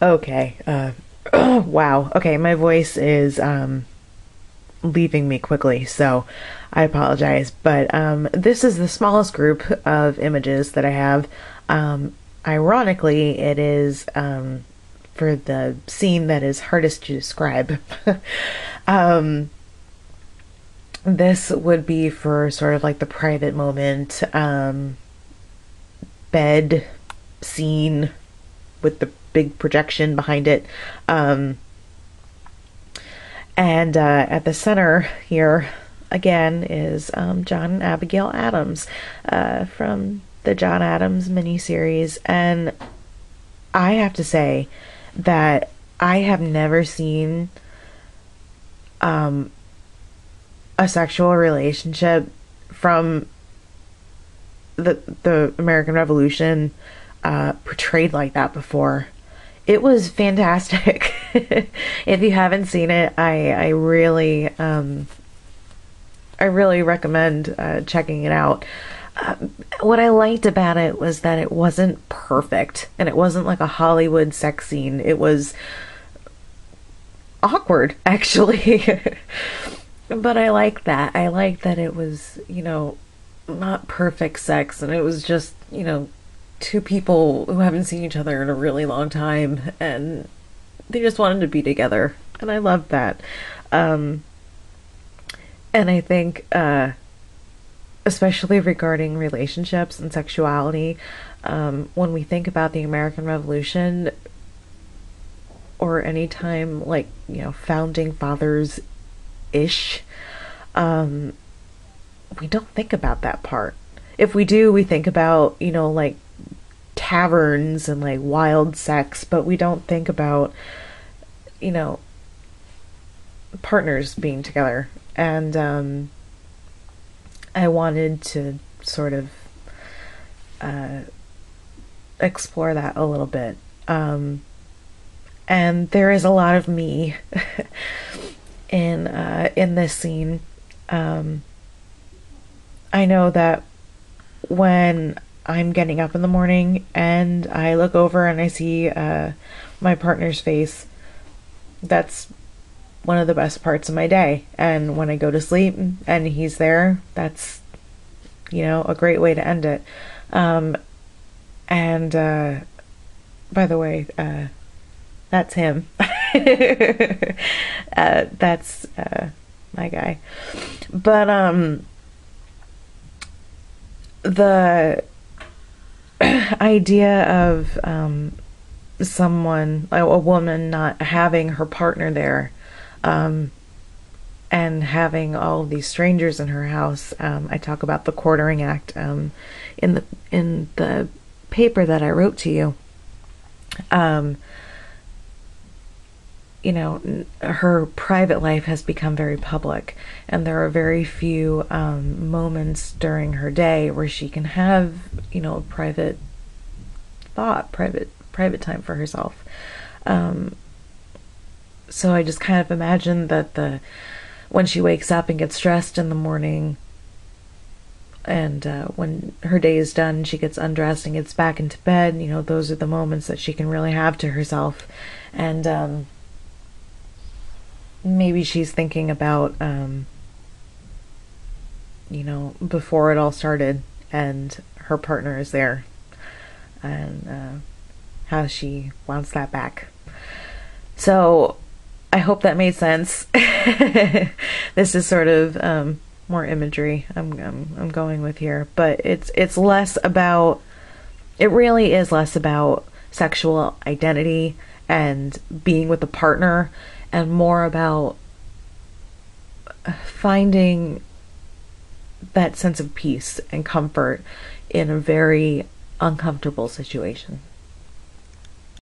Okay. Wow. Okay, my voice is leaving me quickly, so I apologize. But this is the smallest group of images that I have. Ironically, it is for the scene that is hardest to describe. um, this would be for sort of like the private moment, bed scene with the big projection behind it. Um, and at the center here, again, is John and Abigail Adams from the John Adams miniseries. And I have to say that I have never seen a sexual relationship from the American Revolution portrayed like that before. It was fantastic. If you haven't seen it, I really recommend checking it out. What I liked about it was that it wasn't perfect, and it wasn't like a Hollywood sex scene. It was awkward, actually. But I like that. I like that it was, not perfect sex, and it was just, two people who haven't seen each other in a really long time, and they just wanted to be together, and I loved that. And I think, especially regarding relationships and sexuality, when we think about the American Revolution, or any time like, founding fathers ish, we don't think about that part. If we do, we think about, like taverns and like wild sex, but we don't think about, you know, partners being together. And I wanted to sort of explore that a little bit. And there is a lot of me in this scene. I know that when I'm getting up in the morning and I look over and I see my partner's face, that's one of the best parts of my day. And when I go to sleep and he's there, that's, a great way to end it. And by the way, that's him. That's my guy. But the idea of someone, a woman, not having her partner there, and having all of these strangers in her house. I talk about the quartering act in the paper that I wrote to you. Her private life has become very public, and there are very few moments during her day where she can have, a private thought, private time for herself. So I just kind of imagine that when she wakes up and gets dressed in the morning, and when her day is done, she gets undressed and gets back into bed, those are the moments that she can really have to herself. And maybe she's thinking about, before it all started, and her partner is there, and how she wants that back. So I hope that made sense. This is sort of more imagery I'm going with here, but it's less about. It really is less about sexual identity and being with a partner, and more about finding that sense of peace and comfort in a very uncomfortable situation.